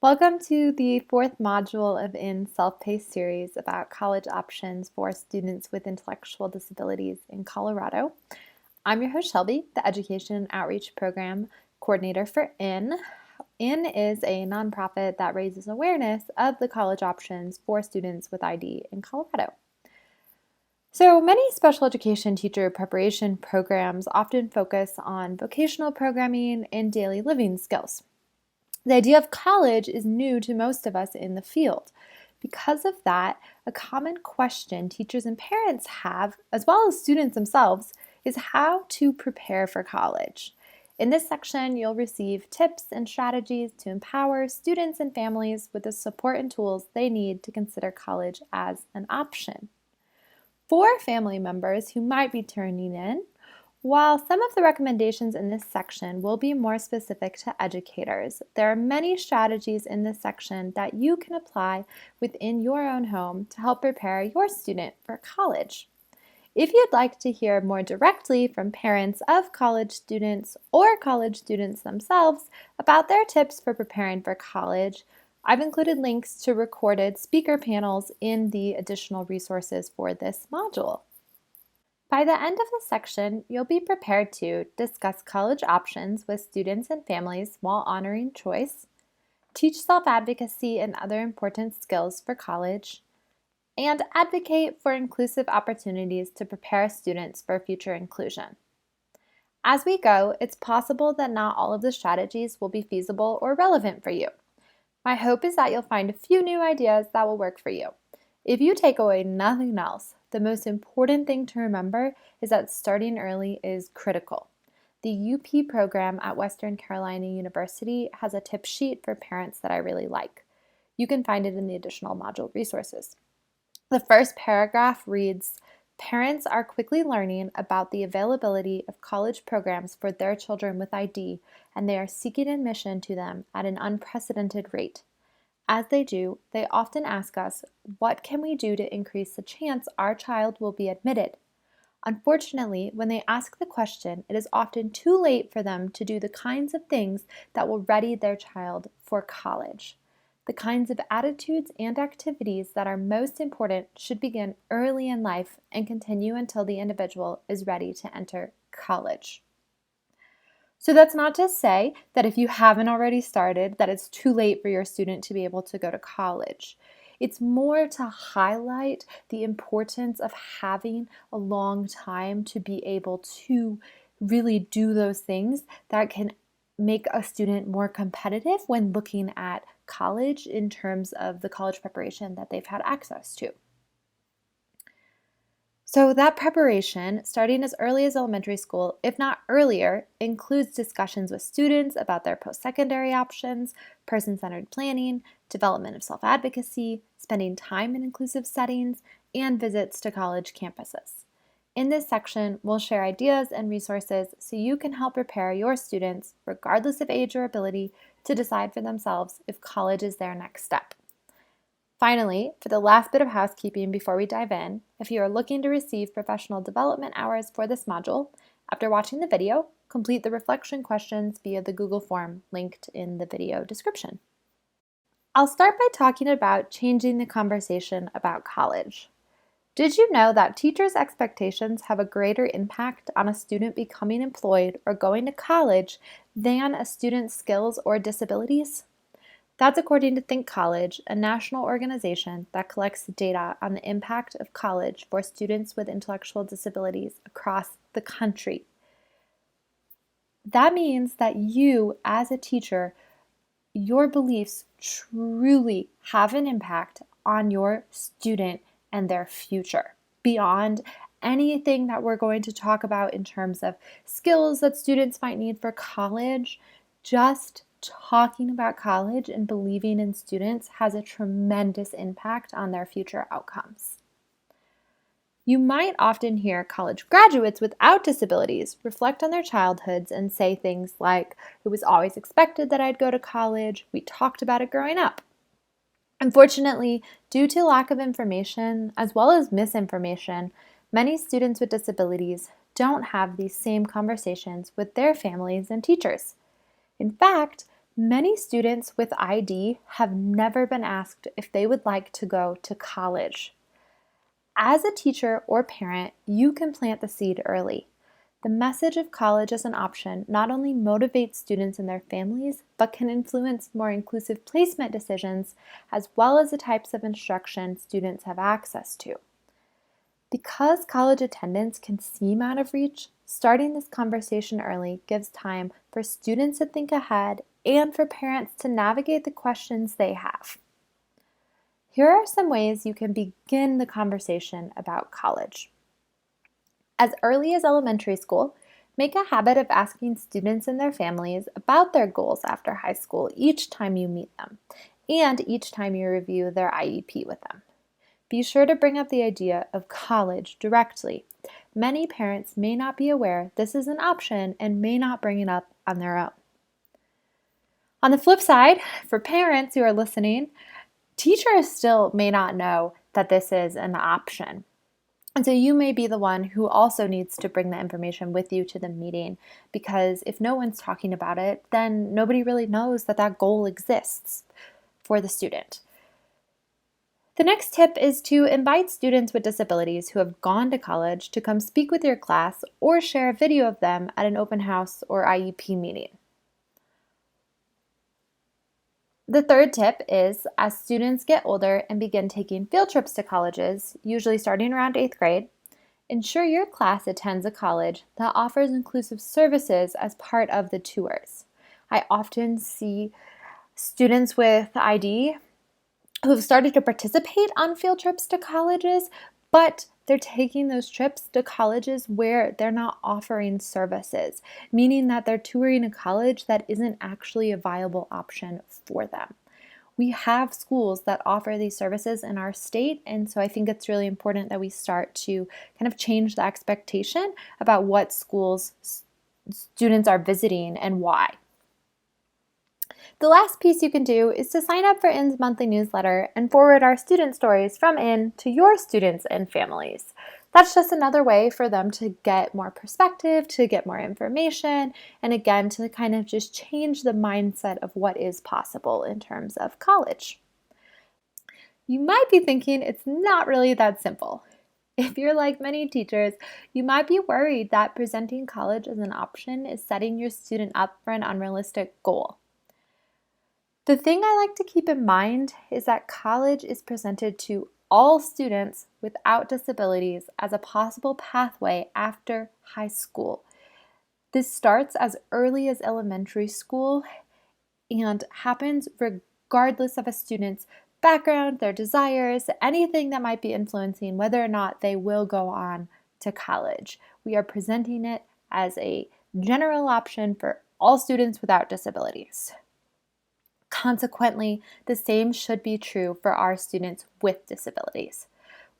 Welcome to the fourth module of In Self-Paced series about college options for students with intellectual disabilities in Colorado. I'm your host Shelby, the Education and Outreach Program Coordinator for IN. IN is a nonprofit that raises awareness of the college options for students with ID in Colorado. So many special education teacher preparation programs often focus on vocational programming and daily living skills. The idea of college is new to most of us in the field. Because of that, a common question teachers and parents have, as well as students themselves, is how to prepare for college. In this section, you'll receive tips and strategies to empower students and families with the support and tools they need to consider college as an option. For family members who might be tuning in, while some of the recommendations in this section will be more specific to educators, there are many strategies in this section that you can apply within your own home to help prepare your student for college. If you'd like to hear more directly from parents of college students or college students themselves about their tips for preparing for college, I've included links to recorded speaker panels in the additional resources for this module. By the end of the section, you'll be prepared to discuss college options with students and families while honoring choice, teach self-advocacy and other important skills for college, and advocate for inclusive opportunities to prepare students for future inclusion. As we go, it's possible that not all of the strategies will be feasible or relevant for you. My hope is that you'll find a few new ideas that will work for you. If you take away nothing else, the most important thing to remember is that starting early is critical. The UP program at Western Carolina University has a tip sheet for parents that I really like. You can find it in the additional module resources. The first paragraph reads, "Parents are quickly learning about the availability of college programs for their children with ID, and they are seeking admission to them at an unprecedented rate. As they do, they often ask us, what can we do to increase the chance our child will be admitted? Unfortunately, when they ask the question, it is often too late for them to do the kinds of things that will ready their child for college. The kinds of attitudes and activities that are most important should begin early in life and continue until the individual is ready to enter college." So that's not to say that if you haven't already started, that it's too late for your student to be able to go to college. It's more to highlight the importance of having a long time to be able to really do those things that can make a student more competitive when looking at college in terms of the college preparation that they've had access to. So that preparation, starting as early as elementary school, if not earlier, includes discussions with students about their post-secondary options, person-centered planning, development of self-advocacy, spending time in inclusive settings, and visits to college campuses. In this section, we'll share ideas and resources so you can help prepare your students, regardless of age or ability, to decide for themselves if college is their next step. Finally, for the last bit of housekeeping before we dive in, if you are looking to receive professional development hours for this module, after watching the video, complete the reflection questions via the Google form linked in the video description. I'll start by talking about changing the conversation about college. Did you know that teachers' expectations have a greater impact on a student becoming employed or going to college than a student's skills or disabilities? That's according to Think College, a national organization that collects data on the impact of college for students with intellectual disabilities across the country. That means that you, as a teacher, your beliefs truly have an impact on your student and their future, beyond anything that we're going to talk about in terms of skills that students might need for college. Just talking about college and believing in students has a tremendous impact on their future outcomes. You might often hear college graduates without disabilities reflect on their childhoods and say things like, "It was always expected that I'd go to college. We talked about it growing up." Unfortunately, due to lack of information as well as misinformation, many students with disabilities don't have these same conversations with their families and teachers. In fact, Many students with ID have never been asked if they would like to go to college. As a teacher or parent, you can plant the seed early. The message of college as an option not only motivates students and their families, but can influence more inclusive placement decisions, as well as the types of instruction students have access to. Because college attendance can seem out of reach, starting this conversation early gives time for students to think ahead and for parents to navigate the questions they have. Here are some ways you can begin the conversation about college. As early as elementary school, make a habit of asking students and their families about their goals after high school each time you meet them and each time you review their IEP with them. Be sure to bring up the idea of college directly. Many parents may not be aware this is an option and may not bring it up on their own. On the flip side, for parents who are listening, teachers still may not know that this is an option. And so you may be the one who also needs to bring the information with you to the meeting, because if no one's talking about it, then nobody really knows that that goal exists for the student. The next tip is to invite students with disabilities who have gone to college to come speak with your class or share a video of them at an open house or IEP meeting. The third tip is, as students get older and begin taking field trips to colleges, usually starting around 8th grade, ensure your class attends a college that offers inclusive services as part of the tours. I often see students with ID who've started to participate on field trips to colleges, but they're taking those trips to colleges where they're not offering services, meaning that they're touring a college that isn't actually a viable option for them. We have schools that offer these services in our state, and so I think it's really important that we start to kind of change the expectation about what schools students are visiting and why. The last piece you can do is to sign up for IN's monthly newsletter and forward our student stories from IN to your students and families. That's just another way for them to get more perspective, to get more information, and again, to kind of just change the mindset of what is possible in terms of college. You might be thinking it's not really that simple. If you're like many teachers, you might be worried that presenting college as an option is setting your student up for an unrealistic goal. The thing I like to keep in mind is that college is presented to all students without disabilities as a possible pathway after high school. This starts as early as elementary school and happens regardless of a student's background, their desires, anything that might be influencing whether or not they will go on to college. We are presenting it as a general option for all students without disabilities. Consequently, the same should be true for our students with disabilities.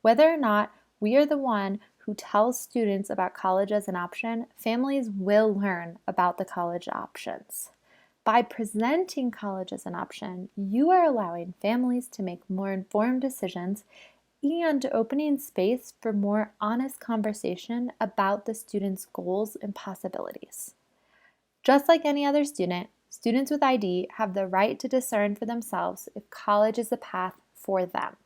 Whether or not we are the one who tells students about college as an option, families will learn about the college options. By presenting college as an option, you are allowing families to make more informed decisions and opening space for more honest conversation about the student's goals and possibilities. Just like any other student, students with ID have the right to discern for themselves if college is a path for them.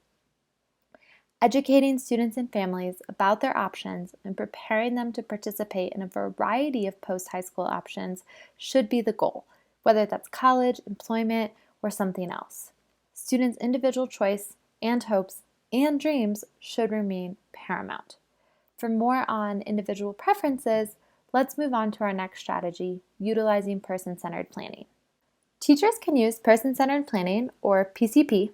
Educating students and families about their options and preparing them to participate in a variety of post-high school options should be the goal, whether that's college, employment, or something else. Students' individual choice and hopes and dreams should remain paramount. For more on individual preferences, let's move on to our next strategy, utilizing person-centered planning. Teachers can use person-centered planning, or PCP,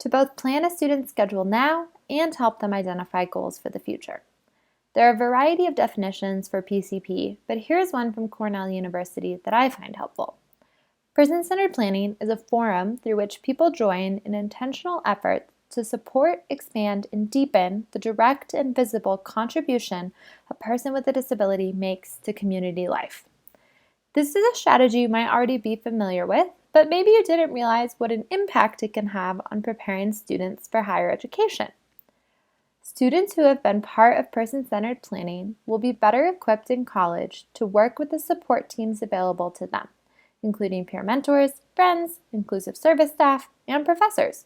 to both plan a student's schedule now and help them identify goals for the future. There are a variety of definitions for PCP, but here's one from Cornell University that I find helpful. Person-centered planning is a forum through which people join in intentional effort to support, expand, and deepen the direct and visible contribution a person with a disability makes to community life. This is a strategy you might already be familiar with, but maybe you didn't realize what an impact it can have on preparing students for higher education. Students who have been part of person-centered planning will be better equipped in college to work with the support teams available to them, including peer mentors, friends, inclusive service staff, and professors.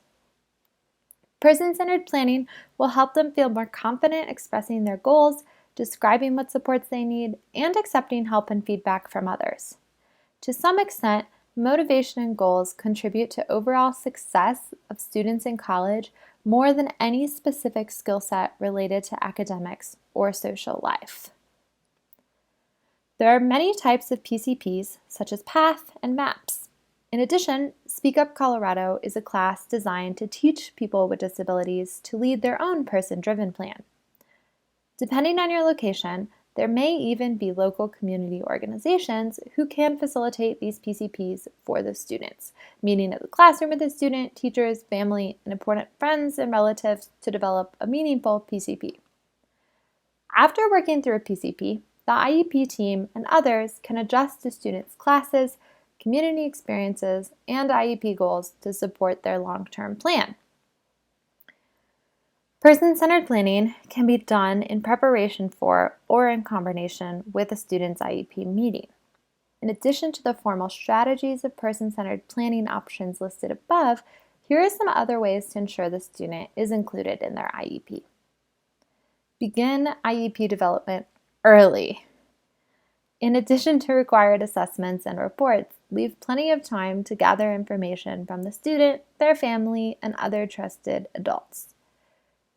Person-centered planning will help them feel more confident expressing their goals, describing what supports they need, and accepting help and feedback from others. To some extent, motivation and goals contribute to overall success of students in college more than any specific skill set related to academics or social life. There are many types of PCPs, such as PATH and MAPS. In addition, Speak Up Colorado is a class designed to teach people with disabilities to lead their own person-driven plan. Depending on your location, there may even be local community organizations who can facilitate these PCPs for the students, meeting at the classroom with the student, teachers, family, and important friends and relatives to develop a meaningful PCP. After working through a PCP, the IEP team and others can adjust the students' classes, community experiences, and IEP goals to support their long-term plan. Person-centered planning can be done in preparation for or in combination with a student's IEP meeting. In addition to the formal strategies of person-centered planning options listed above, here are some other ways to ensure the student is included in their IEP. Begin IEP development early. In addition to required assessments and reports, leave plenty of time to gather information from the student, their family, and other trusted adults.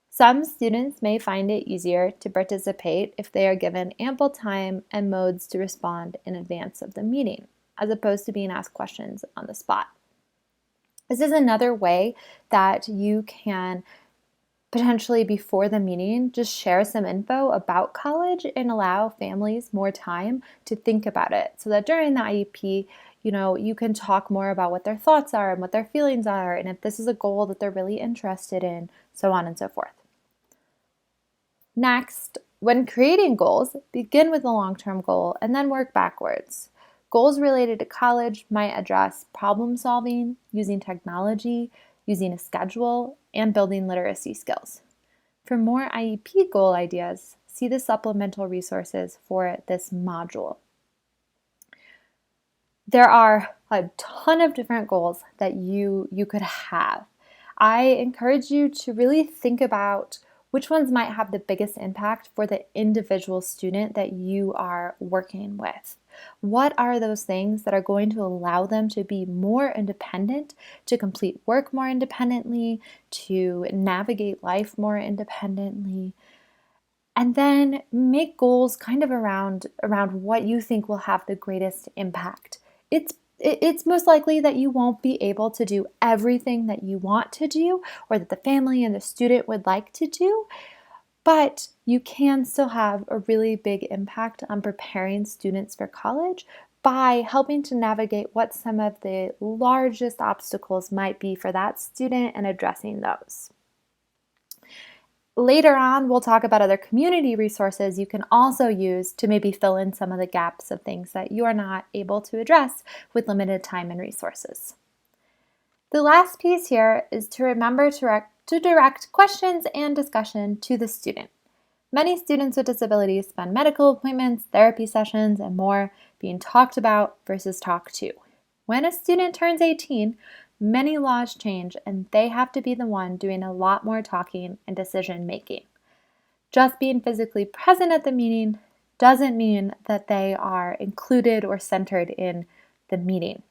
Some students may find it easier to participate if they are given ample time and modes to respond in advance of the meeting, as opposed to being asked questions on the spot. This is another way that you can potentially before the meeting, just share some info about college and allow families more time to think about it so that during the IEP, you can talk more about what their thoughts are and what their feelings are and if this is a goal that they're really interested in, so on and so forth. Next, when creating goals, begin with a long-term goal and then work backwards. Goals related to college might address problem solving, using technology, using a schedule, and building literacy skills. For more IEP goal ideas, see the supplemental resources for this module. There are a ton of different goals that you could have. I encourage you to really think about which ones might have the biggest impact for the individual student that you are working with. What are those things that are going to allow them to be more independent, to complete work more independently, to navigate life more independently? And then make goals kind of around what you think will have the greatest impact. It's most likely that you won't be able to do everything that you want to do or that the family and the student would like to do, but you can still have a really big impact on preparing students for college by helping to navigate what some of the largest obstacles might be for that student and addressing those. Later on, we'll talk about other community resources you can also use to maybe fill in some of the gaps of things that you are not able to address with limited time and resources. The last piece here is to remember to direct questions and discussion to the student. Many students with disabilities spend medical appointments, therapy sessions, and more being talked about versus talked to. When a student turns 18, many laws change and they have to be the one doing a lot more talking and decision making. Just being physically present at the meeting doesn't mean that they are included or centered in the meeting.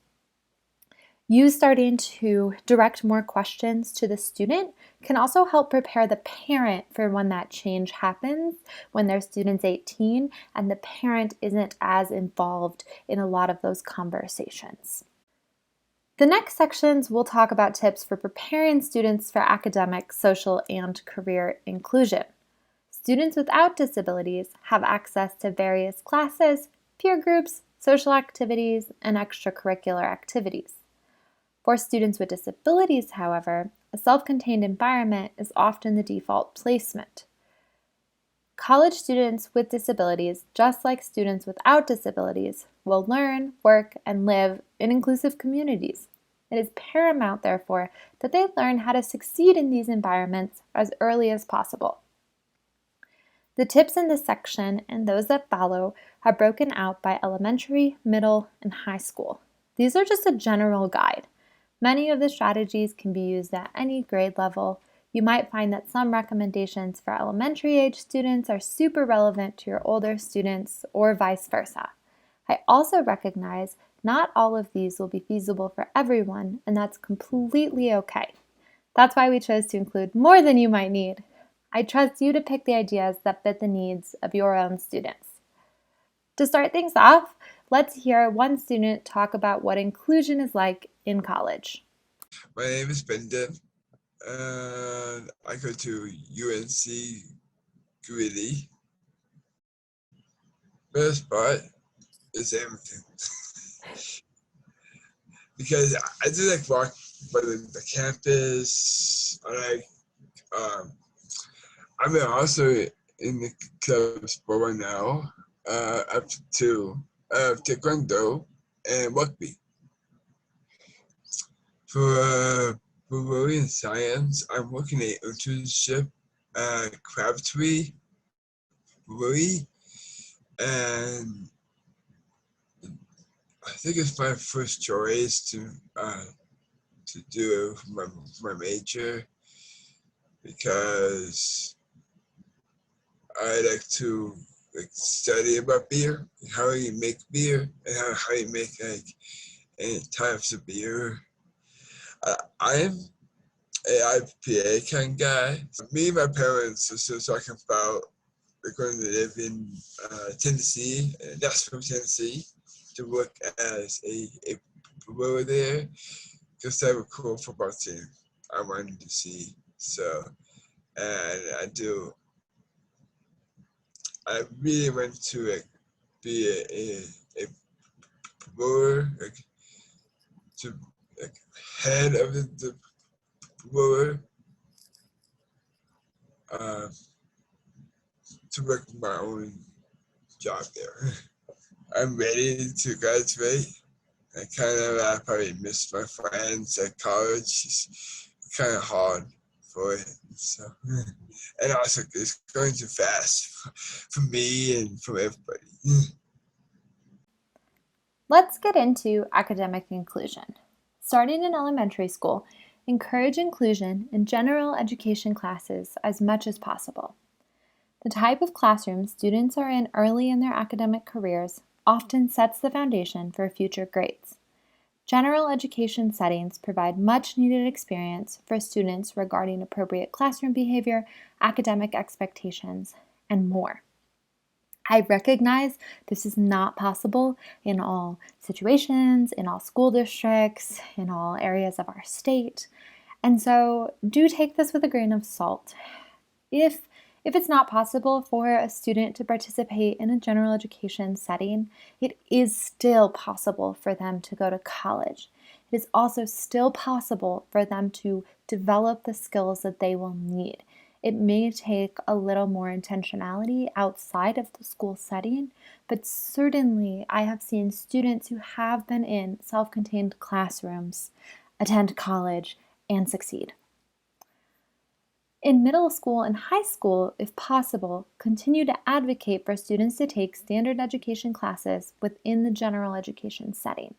You starting to direct more questions to the student can also help prepare the parent for when that change happens, when their student's 18 and the parent isn't as involved in a lot of those conversations. The next sections will talk about tips for preparing students for academic, social, and career inclusion. Students without disabilities have access to various classes, peer groups, social activities, and extracurricular activities. For students with disabilities, however, a self-contained environment is often the default placement. College students with disabilities, just like students without disabilities, will learn, work, and live in inclusive communities. It is paramount, therefore, that they learn how to succeed in these environments as early as possible. The tips in this section and those that follow are broken out by elementary, middle, and high school. These are just a general guide. Many of the strategies can be used at any grade level. You might find that some recommendations for elementary age students are super relevant to your older students or vice versa. I also recognize not all of these will be feasible for everyone, and that's completely okay. That's why we chose to include more than you might need. I trust you to pick the ideas that fit the needs of your own students. To start things off, let's hear one student talk about what inclusion is like in college. My name is Brendan, and I go to UNC Greeley. Best part is everything. Because I do like walk by the campus. I'm also in the club sport right now, up to taekwondo and rugby. For Bavarian Science, I'm working an internship at Crabtree Brewery, and I think it's my first choice to do my major because I like to study about beer, how you make beer, and how you make any types of beer. I'm a IPA kind of guy. Me and my parents are still talking about we're going to live in Tennessee, Nashville, Tennessee, to work as a brewer there because they have a cool football team I wanted to see. So, and I really want to be a brewer, to head of the brewer, uh, to work my own job there. I'm ready to graduate. I probably miss my friends at college. It's kind of hard for it. So, and also it's going too fast for me and for everybody. Let's get into academic inclusion. Starting in elementary school, encourage inclusion in general education classes as much as possible. The type of classroom students are in early in their academic careers often sets the foundation for future grades. General education settings provide much needed experience for students regarding appropriate classroom behavior, academic expectations, and more. I recognize this is not possible in all situations, in all school districts, in all areas of our state. And so do take this with a grain of salt. If it's not possible for a student to participate in a general education setting, it is still possible for them to go to college. It is also still possible for them to develop the skills that they will need. It may take a little more intentionality outside of the school setting, but certainly I have seen students who have been in self-contained classrooms attend college and succeed. In middle school and high school, if possible, continue to advocate for students to take standard education classes within the general education setting.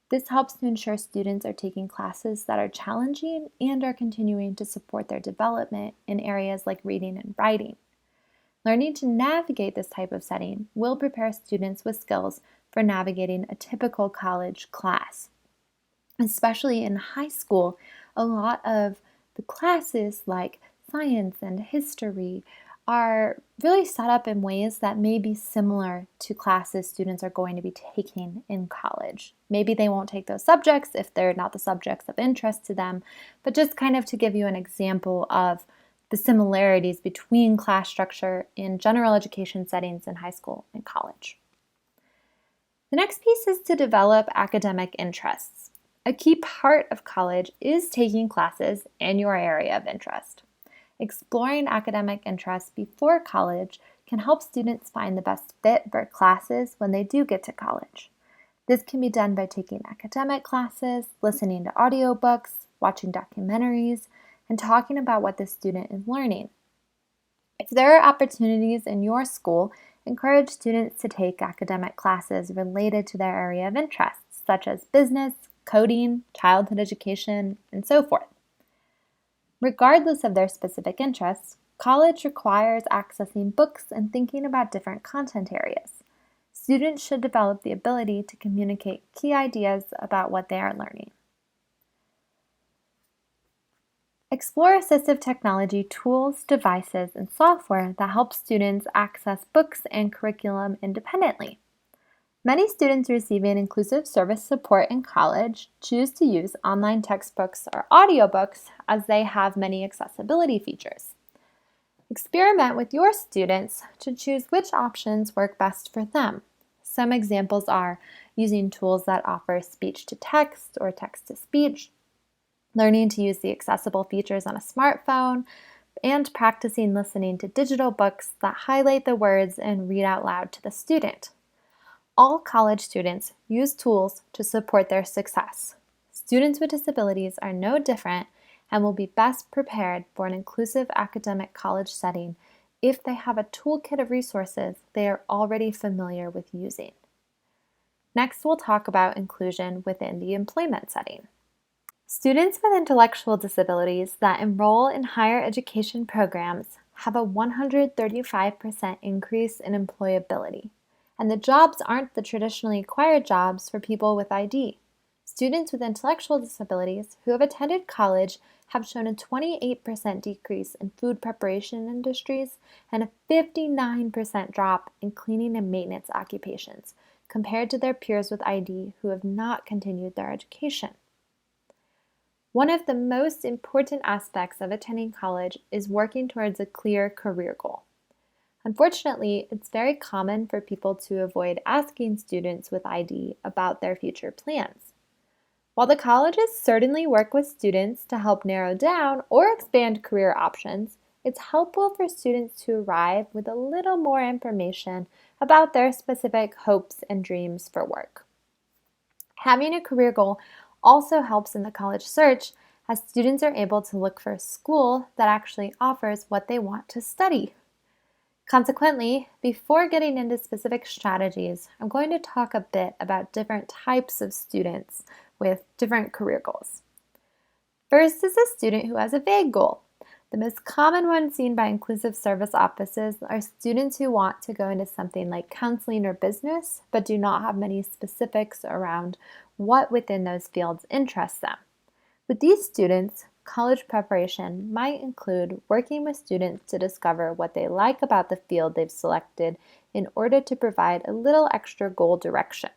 This helps to ensure students are taking classes that are challenging and are continuing to support their development in areas like reading and writing. Learning to navigate this type of setting will prepare students with skills for navigating a typical college class. Especially in high school, a lot of the classes like science and history are really set up in ways that may be similar to classes students are going to be taking in college. Maybe they won't take those subjects if they're not the subjects of interest to them, but just kind of to give you an example of the similarities between class structure in general education settings in high school and college. The next piece is to develop academic interests. A key part of college is taking classes in your area of interest. Exploring academic interests before college can help students find the best fit for classes when they do get to college. This can be done by taking academic classes, listening to audiobooks, watching documentaries, and talking about what the student is learning. If there are opportunities in your school, encourage students to take academic classes related to their area of interests. such as business, coding, childhood education, and so forth. Regardless of their specific interests, college requires accessing books and thinking about different content areas. Students should develop the ability to communicate key ideas about what they are learning. Explore assistive technology tools, devices, and software that help students access books and curriculum independently. Many students receiving inclusive service support in college choose to use online textbooks or audiobooks as they have many accessibility features. Experiment with your students to choose which options work best for them. Some examples are using tools that offer speech to text or text to speech, learning to use the accessible features on a smartphone, and practicing listening to digital books that highlight the words and read out loud to the student. All college students use tools to support their success. Students with disabilities are no different and will be best prepared for an inclusive academic college setting if they have a toolkit of resources they are already familiar with using. Next, we'll talk about inclusion within the employment setting. Students with intellectual disabilities that enroll in higher education programs have a 135% increase in employability, and the jobs aren't the traditionally acquired jobs for people with ID. Students with intellectual disabilities who have attended college have shown a 28% decrease in food preparation industries and a 59% drop in cleaning and maintenance occupations compared to their peers with ID who have not continued their education. One of the most important aspects of attending college is working towards a clear career goal. Unfortunately, it's very common for people to avoid asking students with ID about their future plans. While the colleges certainly work with students to help narrow down or expand career options, it's helpful for students to arrive with a little more information about their specific hopes and dreams for work. Having a career goal also helps in the college search, as students are able to look for a school that actually offers what they want to study. Consequently, before getting into specific strategies, I'm going to talk a bit about different types of students with different career goals. First is a student who has a vague goal. The most common one seen by inclusive service offices are students who want to go into something like counseling or business, but do not have many specifics around what within those fields interests them. With these students, college preparation might include working with students to discover what they like about the field they've selected in order to provide a little extra goal direction.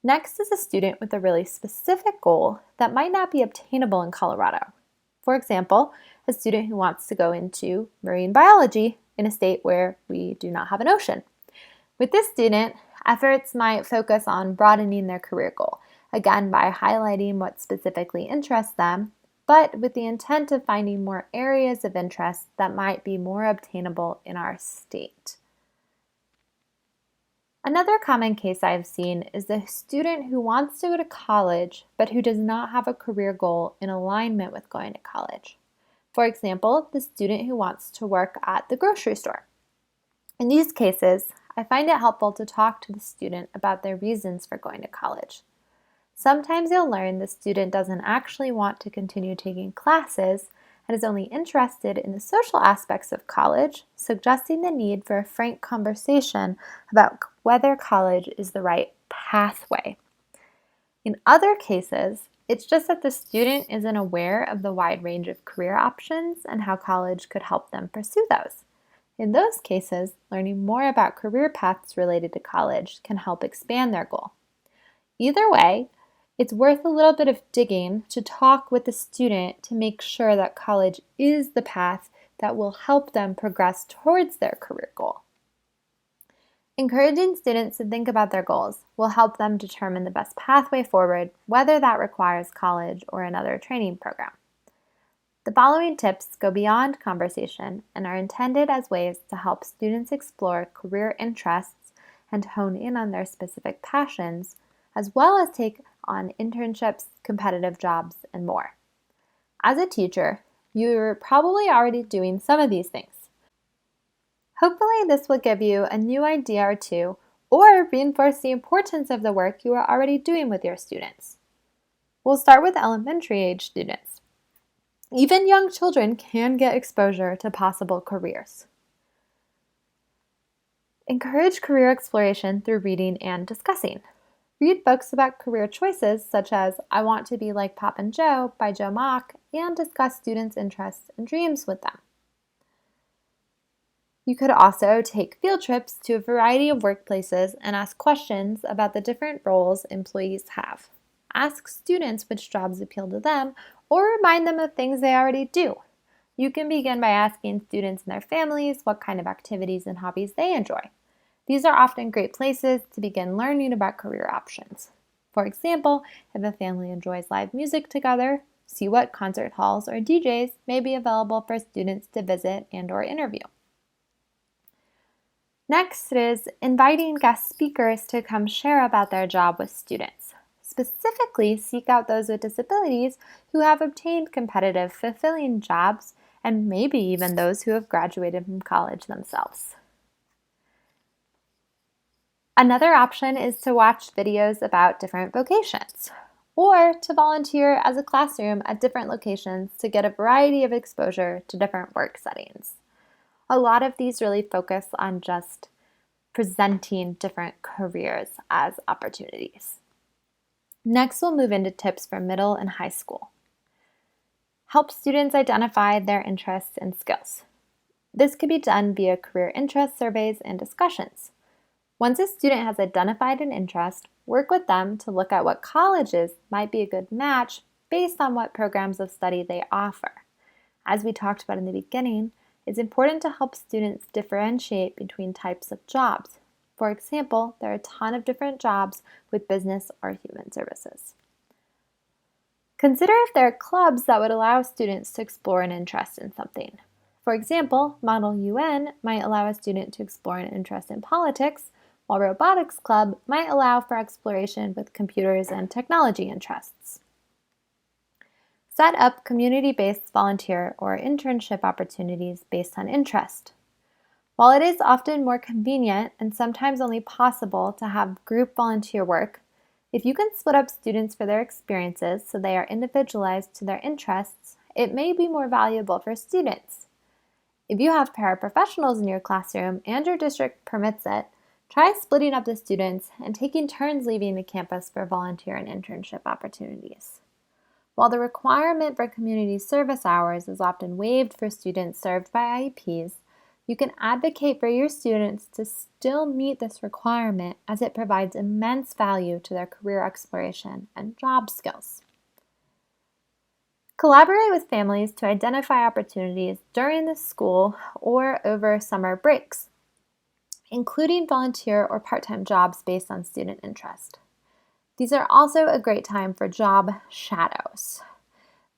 Next is a student with a really specific goal that might not be obtainable in Colorado. For example, a student who wants to go into marine biology in a state where we do not have an ocean. With this student, efforts might focus on broadening their career goal, again by highlighting what specifically interests them, but with the intent of finding more areas of interest that might be more obtainable in our state. Another common case I've seen is the student who wants to go to college but who does not have a career goal in alignment with going to college. For example, the student who wants to work at the grocery store. In these cases, I find it helpful to talk to the student about their reasons for going to college. Sometimes you'll learn the student doesn't actually want to continue taking classes and is only interested in the social aspects of college, suggesting the need for a frank conversation about whether college is the right pathway. In other cases, it's just that the student isn't aware of the wide range of career options and how college could help them pursue those. In those cases, learning more about career paths related to college can help expand their goal. Either way, it's worth a little bit of digging to talk with the student to make sure that college is the path that will help them progress towards their career goal. Encouraging students to think about their goals will help them determine the best pathway forward, whether that requires college or another training program. The following tips go beyond conversation and are intended as ways to help students explore career interests and hone in on their specific passions, as well as take on internships, competitive jobs, and more. As a teacher, you're probably already doing some of these things. Hopefully, this will give you a new idea or two or reinforce the importance of the work you are already doing with your students. We'll start with elementary age students. Even young children can get exposure to possible careers. Encourage career exploration through reading and discussing. Read books about career choices such as I Want to Be Like Pop and Joe by Joe Mock and discuss students' interests and dreams with them. You could also take field trips to a variety of workplaces and ask questions about the different roles employees have. Ask students which jobs appeal to them or remind them of things they already do. You can begin by asking students and their families what kind of activities and hobbies they enjoy. These are often great places to begin learning about career options. For example, if a family enjoys live music together, see what concert halls or DJs may be available for students to visit and/or interview. Next is inviting guest speakers to come share about their job with students. Specifically, seek out those with disabilities who have obtained competitive, fulfilling jobs, and maybe even those who have graduated from college themselves. Another option is to watch videos about different vocations, or to volunteer as a classroom at different locations to get a variety of exposure to different work settings. A lot of these really focus on just presenting different careers as opportunities. Next, we'll move into tips for middle and high school. Help students identify their interests and skills. This could be done via career interest surveys and discussions. Once a student has identified an interest, work with them to look at what colleges might be a good match based on what programs of study they offer. As we talked about in the beginning, it's important to help students differentiate between types of jobs. For example, there are a ton of different jobs with business or human services. Consider if there are clubs that would allow students to explore an interest in something. For example, Model UN might allow a student to explore an interest in politics, while Robotics Club might allow for exploration with computers and technology interests. Set up community-based volunteer or internship opportunities based on interest. While it is often more convenient and sometimes only possible to have group volunteer work, if you can split up students for their experiences so they are individualized to their interests, it may be more valuable for students. If you have paraprofessionals in your classroom and your district permits it, try splitting up the students and taking turns leaving the campus for volunteer and internship opportunities. While the requirement for community service hours is often waived for students served by IEPs, you can advocate for your students to still meet this requirement as it provides immense value to their career exploration and job skills. Collaborate with families to identify opportunities during the school or over summer breaks, including volunteer or part-time jobs based on student interest. These are also a great time for job shadows.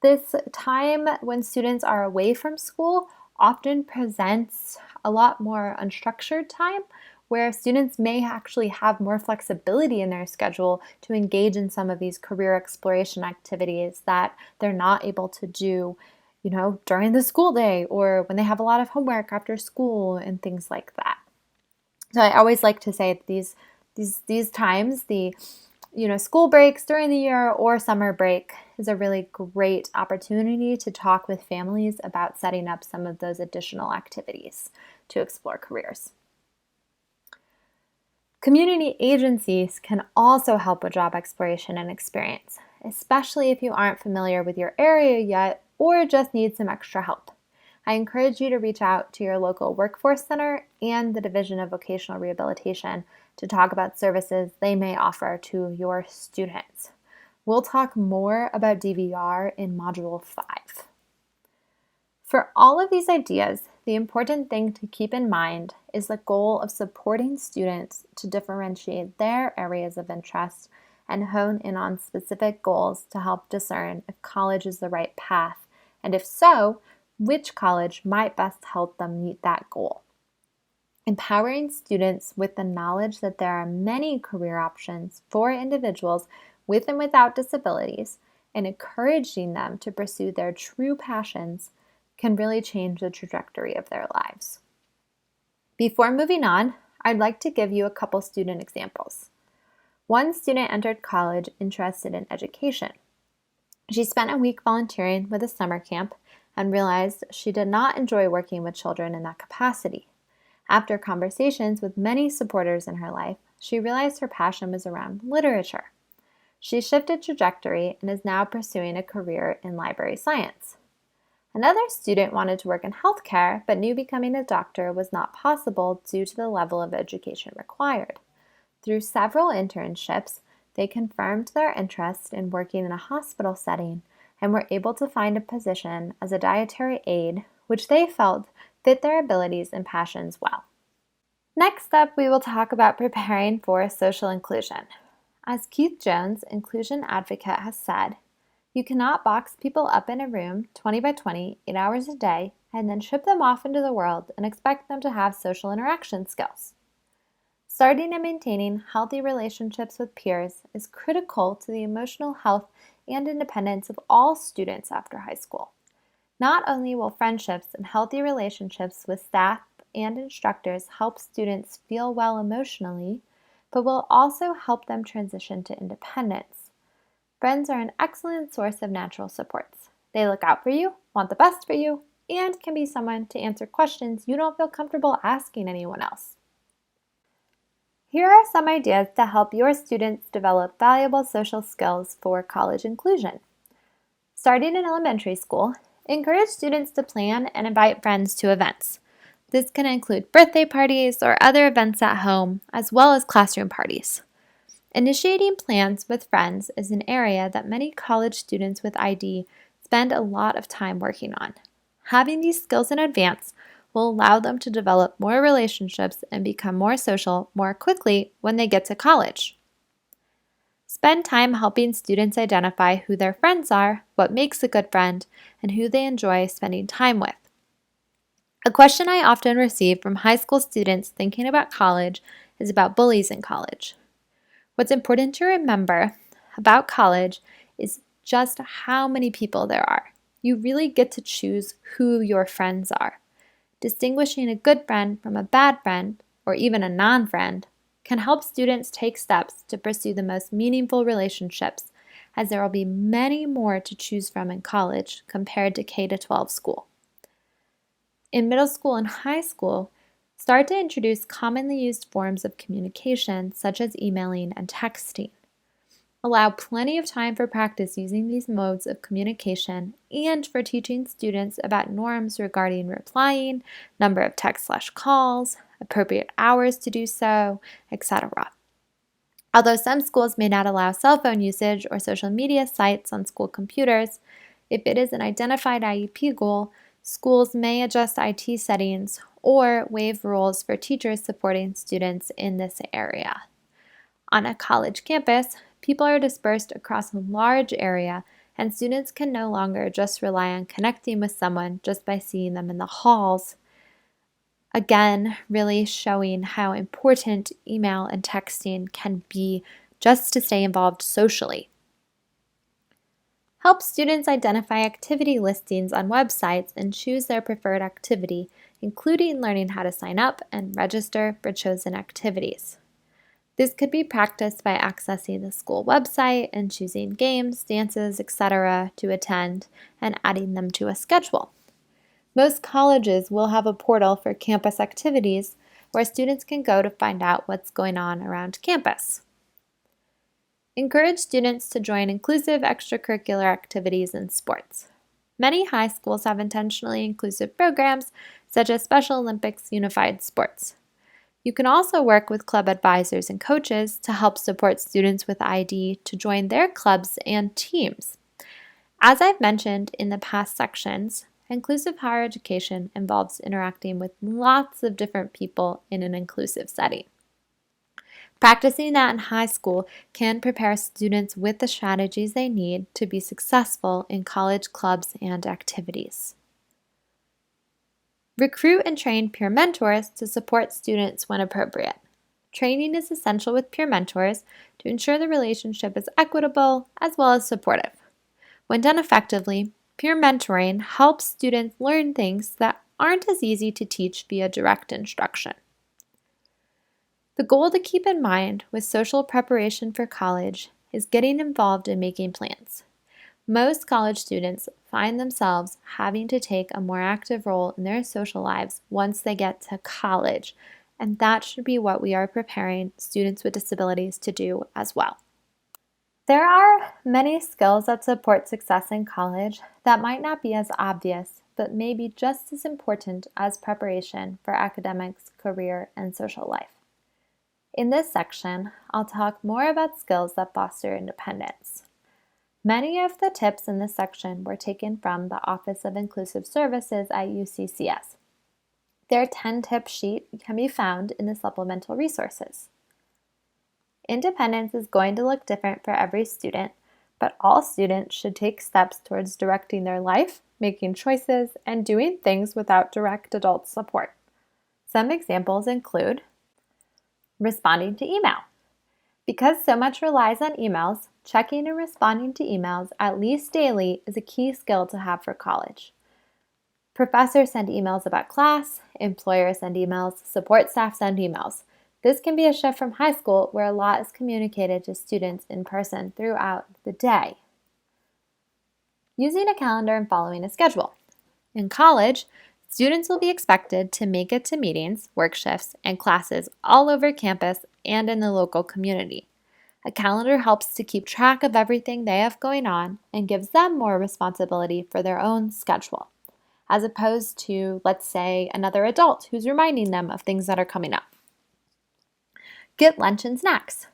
This time when students are away from school often presents a lot more unstructured time where students may actually have more flexibility in their schedule to engage in some of these career exploration activities that they're not able to do, during the school day or when they have a lot of homework after school and things like that. So I always like to say these times, the school breaks during the year or summer break is a really great opportunity to talk with families about setting up some of those additional activities to explore careers. Community agencies can also help with job exploration and experience, especially if you aren't familiar with your area yet or just need some extra help. I encourage you to reach out to your local workforce center and the Division of Vocational Rehabilitation to talk about services they may offer to your students. We'll talk more about DVR in Module 5. For all of these ideas, the important thing to keep in mind is the goal of supporting students to differentiate their areas of interest and hone in on specific goals to help discern if college is the right path, and if so, which college might best help them meet that goal. Empowering students with the knowledge that there are many career options for individuals with and without disabilities and encouraging them to pursue their true passions can really change the trajectory of their lives. Before moving on, I'd like to give you a couple student examples. One student entered college interested in education. She spent a week volunteering with a summer camp and realized she did not enjoy working with children in that capacity. After conversations with many supporters in her life, she realized her passion was around literature. She shifted trajectory and is now pursuing a career in library science. Another student wanted to work in healthcare, but knew becoming a doctor was not possible due to the level of education required. Through several internships, they confirmed their interest in working in a hospital setting and were able to find a position as a dietary aide, which they felt fit their abilities and passions well. Next up, we will talk about preparing for social inclusion. As Keith Jones, inclusion advocate, has said, you cannot box people up in a room 20 by 20, 8 hours a day, and then ship them off into the world and expect them to have social interaction skills. Starting and maintaining healthy relationships with peers is critical to the emotional health and independence of all students after high school. Not only will friendships and healthy relationships with staff and instructors help students feel well emotionally, but will also help them transition to independence. Friends are an excellent source of natural supports. They look out for you, want the best for you, and can be someone to answer questions you don't feel comfortable asking anyone else. Here are some ideas to help your students develop valuable social skills for college inclusion. Starting in elementary school, encourage students to plan and invite friends to events. This can include birthday parties or other events at home, as well as classroom parties. Initiating plans with friends is an area that many college students with ID spend a lot of time working on. Having these skills in advance will allow them to develop more relationships and become more social more quickly when they get to college. Spend time helping students identify who their friends are, what makes a good friend, and who they enjoy spending time with. A question I often receive from high school students thinking about college is about bullies in college. What's important to remember about college is just how many people there are. You really get to choose who your friends are. Distinguishing a good friend from a bad friend, or even a non-friend, can help students take steps to pursue the most meaningful relationships, as there will be many more to choose from in college compared to K-12 school. In middle school and high school, start to introduce commonly used forms of communication such as emailing and texting. Allow plenty of time for practice using these modes of communication and for teaching students about norms regarding replying, number of text/calls, appropriate hours to do so, etc. Although some schools may not allow cell phone usage or social media sites on school computers, if it is an identified IEP goal, schools may adjust IT settings or waive rules for teachers supporting students in this area. On a college campus, people are dispersed across a large area, and students can no longer just rely on connecting with someone just by seeing them in the halls. Again, really showing how important email and texting can be just to stay involved socially. Help students identify activity listings on websites and choose their preferred activity, including learning how to sign up and register for chosen activities. This could be practiced by accessing the school website and choosing games, dances, etc. to attend and adding them to a schedule. Most colleges will have a portal for campus activities where students can go to find out what's going on around campus. Encourage students to join inclusive extracurricular activities and sports. Many high schools have intentionally inclusive programs such as Special Olympics Unified Sports. You can also work with club advisors and coaches to help support students with ID to join their clubs and teams. As I've mentioned in the past sections, inclusive higher education involves interacting with lots of different people in an inclusive setting. Practicing that in high school can prepare students with the strategies they need to be successful in college clubs and activities. Recruit and train peer mentors to support students when appropriate. Training is essential with peer mentors to ensure the relationship is equitable as well as supportive. When done effectively, peer mentoring helps students learn things that aren't as easy to teach via direct instruction. The goal to keep in mind with social preparation for college is getting involved in making plans. Most college students find themselves having to take a more active role in their social lives once they get to college, and that should be what we are preparing students with disabilities to do as well. There are many skills that support success in college that might not be as obvious, but may be just as important as preparation for academics, career, and social life. In this section, I'll talk more about skills that foster independence. Many of the tips in this section were taken from the Office of Inclusive Services at UCCS. Their 10-tip sheet can be found in the supplemental resources. Independence is going to look different for every student, but all students should take steps towards directing their life, making choices, and doing things without direct adult support. Some examples include responding to email. Because so much relies on emails, checking and responding to emails at least daily is a key skill to have for college. Professors send emails about class, employers send emails, support staff send emails. This can be a shift from high school where a lot is communicated to students in person throughout the day. Using a calendar and following a schedule. In college, students will be expected to make it to meetings, work shifts, and classes all over campus and in the local community. A calendar helps to keep track of everything they have going on and gives them more responsibility for their own schedule, as opposed to, let's say, another adult who's reminding them of things that are coming up. Get lunch and snacks.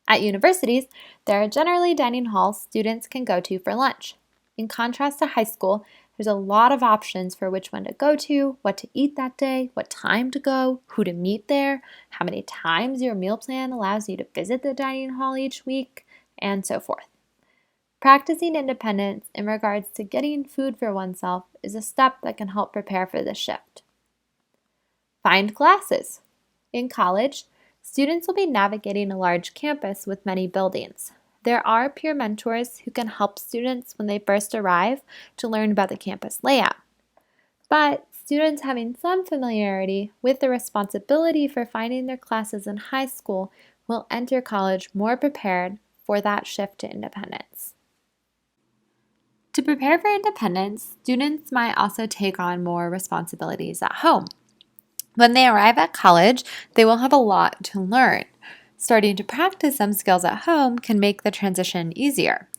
At universities, there are generally dining halls students can go to for lunch. In contrast to high school, there's a lot of options for which one to go to, what to eat that day, what time to go, who to meet there, how many times your meal plan allows you to visit the dining hall each week, and so forth. Practicing independence in regards to getting food for oneself is a step that can help prepare for this shift. Find classes. In college, students will be navigating a large campus with many buildings. There are peer mentors who can help students when they first arrive to learn about the campus layout. But students having some familiarity with the responsibility for finding their classes in high school will enter college more prepared for that shift to independence. To prepare for independence, students might also take on more responsibilities at home. When they arrive at college, they will have a lot to learn. Starting to practice some skills at home can make the transition easier.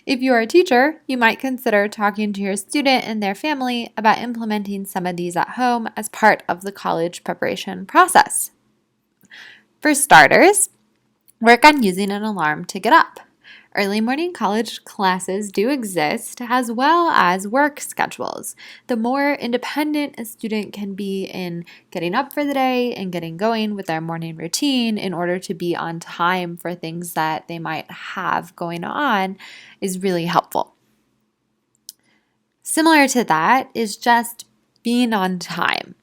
If you are a teacher, you might consider talking to your student and their family about implementing some of these at home as part of the college preparation process. For starters, work on using an alarm to get up. Early morning college classes do exist, as well as work schedules. The more independent a student can be in getting up for the day and getting going with their morning routine in order to be on time for things that they might have going on is really helpful. Similar to that is just being on time.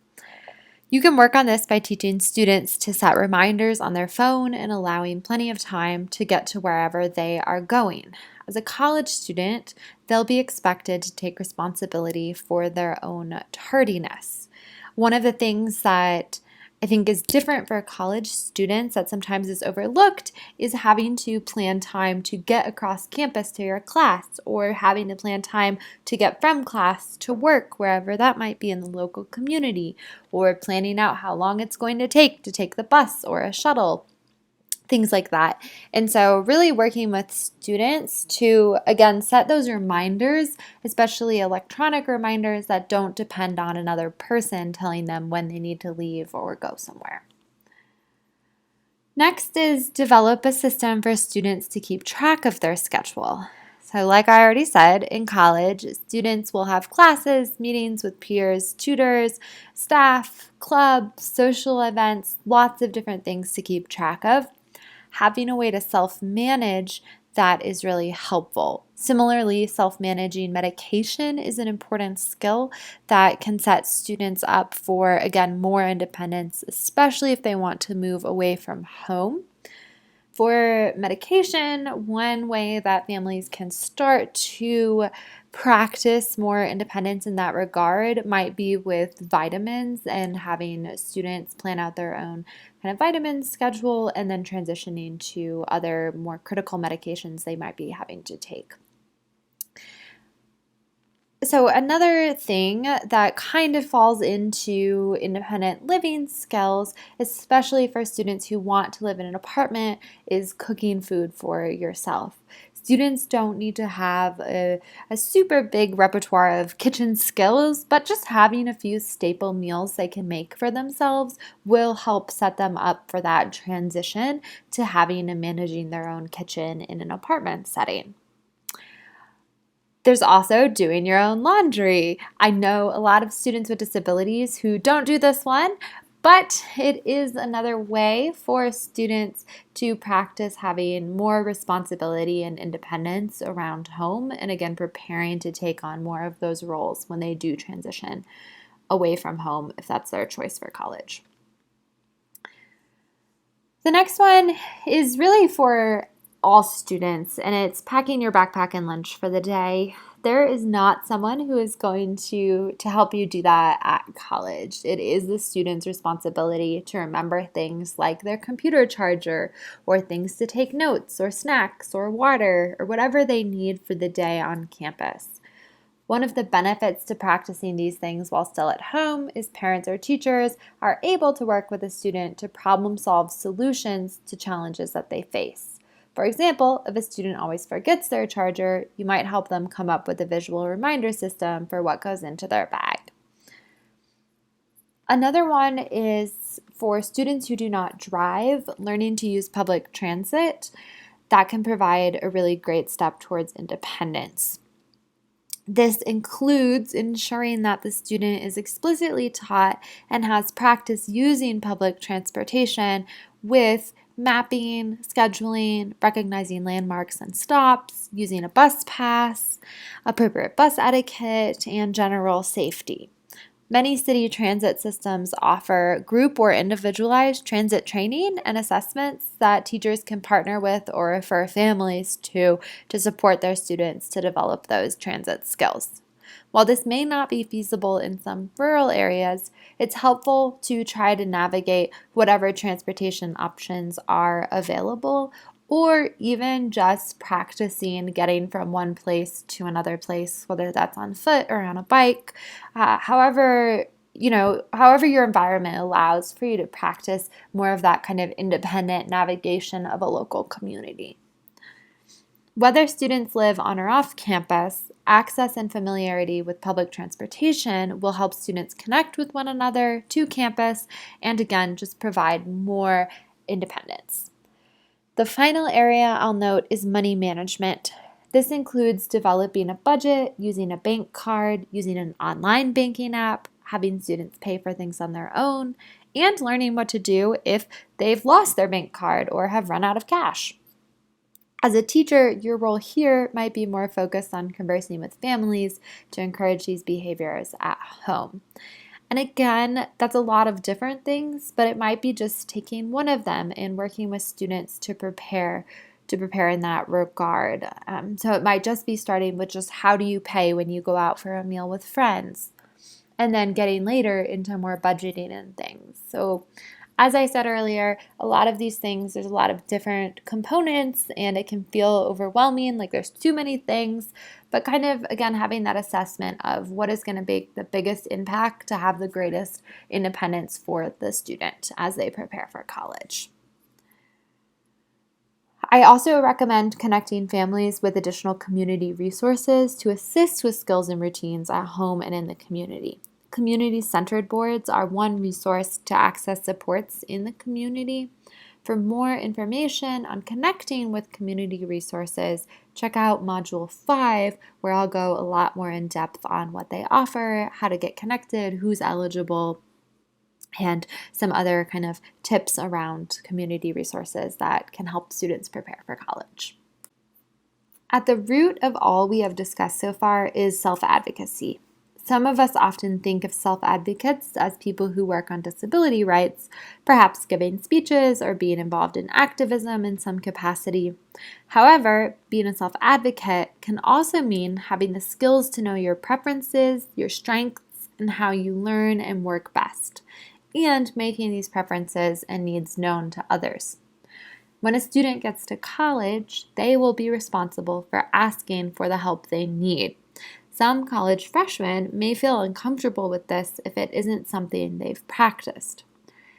You can work on this by teaching students to set reminders on their phone and allowing plenty of time to get to wherever they are going. As a college student, they'll be expected to take responsibility for their own tardiness. One of the things that I think is different for college students that sometimes is overlooked is having to plan time to get across campus to your class, or having to plan time to get from class to work, wherever that might be in the local community, or planning out how long it's going to take the bus or a shuttle. Things like that. And so really working with students to, again, set those reminders, especially electronic reminders that don't depend on another person telling them when they need to leave or go somewhere. Next is develop a system for students to keep track of their schedule. So like I already said, in college, students will have classes, meetings with peers, tutors, staff, clubs, social events, lots of different things to keep track of. Having a way to self-manage that is really helpful. Similarly, self-managing medication is an important skill that can set students up for, again, more independence, especially if they want to move away from home. For medication, one way that families can start to practice more independence in that regard might be with vitamins and having students plan out their own kind of vitamin schedule and then transitioning to other more critical medications they might be having to take. So, another thing that kind of falls into independent living skills, especially for students who want to live in an apartment, is cooking food for yourself. Students don't need to have a super big repertoire of kitchen skills, but just having a few staple meals they can make for themselves will help set them up for that transition to having and managing their own kitchen in an apartment setting. There's also doing your own laundry. I know a lot of students with disabilities who don't do this one, but it is another way for students to practice having more responsibility and independence around home, and again, preparing to take on more of those roles when they do transition away from home, if that's their choice for college. The next one is really for all students, and it's packing your backpack and lunch for the day. There is not someone who is going to help you do that at college. It is the student's responsibility to remember things like their computer charger or things to take notes or snacks or water or whatever they need for the day on campus. One of the benefits to practicing these things while still at home is parents or teachers are able to work with a student to problem solve solutions to challenges that they face. For example, if a student always forgets their charger, you might help them come up with a visual reminder system for what goes into their bag. Another one is for students who do not drive, learning to use public transit. That can provide a really great step towards independence. This includes ensuring that the student is explicitly taught and has practice using public transportation with mapping, scheduling, recognizing landmarks and stops, using a bus pass, appropriate bus etiquette, and general safety. Many city transit systems offer group or individualized transit training and assessments that teachers can partner with or refer families to support their students to develop those transit skills. While this may not be feasible in some rural areas, it's helpful to try to navigate whatever transportation options are available, or even just practicing getting from one place to another place, whether that's on foot or on a bike, however your environment allows for you to practice more of that kind of independent navigation of a local community. Whether students live on or off campus, access and familiarity with public transportation will help students connect with one another to campus and again, just provide more independence. The final area I'll note is money management. This includes developing a budget, using a bank card, using an online banking app, having students pay for things on their own, and learning what to do if they've lost their bank card or have run out of cash. As a teacher, your role here might be more focused on conversing with families to encourage these behaviors at home. And again, that's a lot of different things, but it might be just taking one of them and working with students to prepare in that regard. So it might just be starting with just how do you pay when you go out for a meal with friends, and then getting later into more budgeting and things. So as I said earlier, a lot of these things, there's a lot of different components and it can feel overwhelming, like there's too many things, but kind of, again, having that assessment of what is going to be the biggest impact to have the greatest independence for the student as they prepare for college. I also recommend connecting families with additional community resources to assist with skills and routines at home and in the community. Community-centered boards are one resource to access supports in the community. For more information on connecting with community resources, check out Module 5, where I'll go a lot more in depth on what they offer, how to get connected, who's eligible, and some other kind of tips around community resources that can help students prepare for college. At the root of all we have discussed so far is self-advocacy. Some of us often think of self-advocates as people who work on disability rights, perhaps giving speeches or being involved in activism in some capacity. However, being a self-advocate can also mean having the skills to know your preferences, your strengths, and how you learn and work best, and making these preferences and needs known to others. When a student gets to college, they will be responsible for asking for the help they need. Some college freshmen may feel uncomfortable with this if it isn't something they've practiced.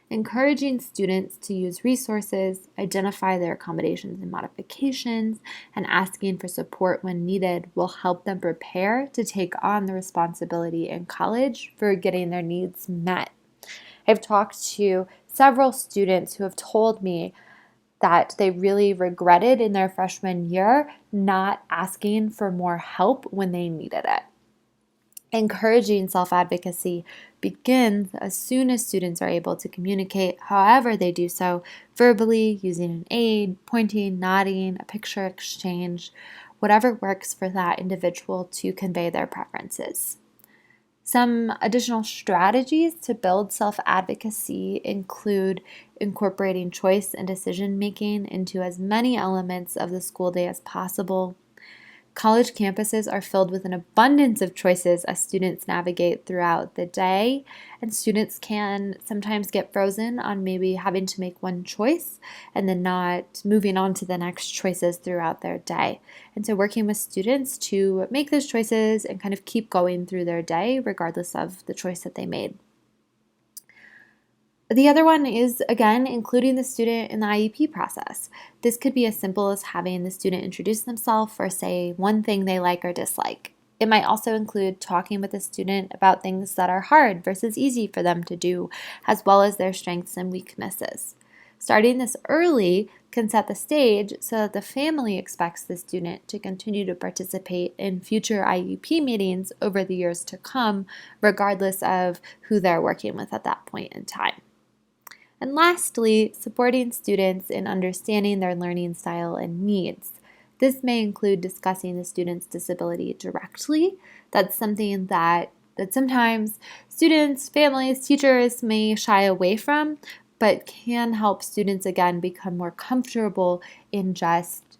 Encouraging students to use resources, identify their accommodations and modifications, and asking for support when needed will help them prepare to take on the responsibility in college for getting their needs met. I've talked to several students who have told me that they really regretted in their freshman year not asking for more help when they needed it. Encouraging self-advocacy begins as soon as students are able to communicate, however they do so, verbally, using an aid, pointing, nodding, a picture exchange, whatever works for that individual to convey their preferences. Some additional strategies to build self-advocacy include incorporating choice and decision-making into as many elements of the school day as possible. College campuses are filled with an abundance of choices as students navigate throughout the day, and students can sometimes get frozen on maybe having to make one choice and then not moving on to the next choices throughout their day. And so working with students to make those choices and kind of keep going through their day regardless of the choice that they made. The other one is, again, including the student in the IEP process. This could be as simple as having the student introduce themselves or say one thing they like or dislike. It might also include talking with the student about things that are hard versus easy for them to do, as well as their strengths and weaknesses. Starting this early can set the stage so that the family expects the student to continue to participate in future IEP meetings over the years to come, regardless of who they're working with at that point in time. And lastly, supporting students in understanding their learning style and needs. This may include discussing the student's disability directly. That's something that sometimes students, families, teachers may shy away from, but can help students again become more comfortable in just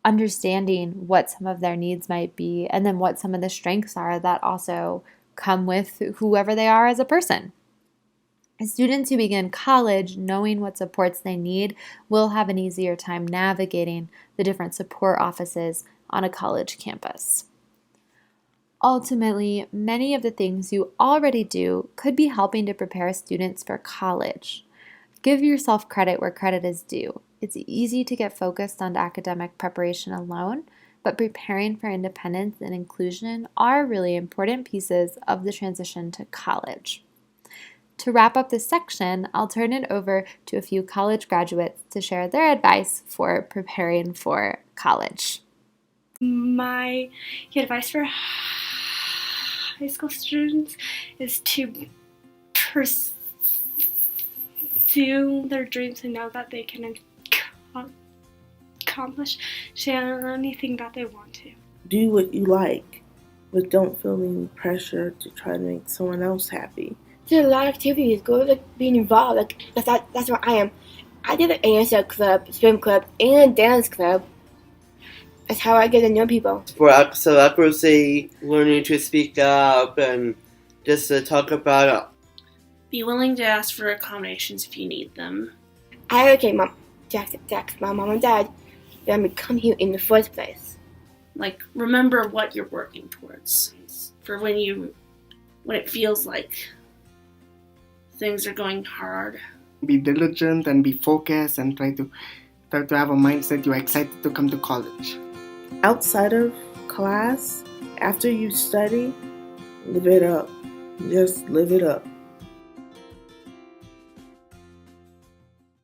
understanding what some of their needs might be and then what some of the strengths are that also come with whoever they are as a person. Students who begin college knowing what supports they need will have an easier time navigating the different support offices on a college campus. Ultimately, many of the things you already do could be helping to prepare students for college. Give yourself credit where credit is due. It's easy to get focused on academic preparation alone, but preparing for independence and inclusion are really important pieces of the transition to college. To wrap up this section, I'll turn it over to a few college graduates to share their advice for preparing for college. My advice for high school students is to pursue their dreams and know that they can accomplish anything that they want to. Do what you like, but don't feel any pressure to try to make someone else happy. There's a lot of activities. Go being involved. That's where I am. I did an ASL club, swim club, and dance club. That's how I get to know people. For accuracy, learning to speak up and just to talk about it. Be willing to ask for accommodations if you need them. I educate my mom and dad let me come here in the first place. Remember what you're working towards. For when it feels like things are going hard. Be diligent and be focused and try to have a mindset you're excited to come to college. Outside of class, after you study, live it up. Just live it up.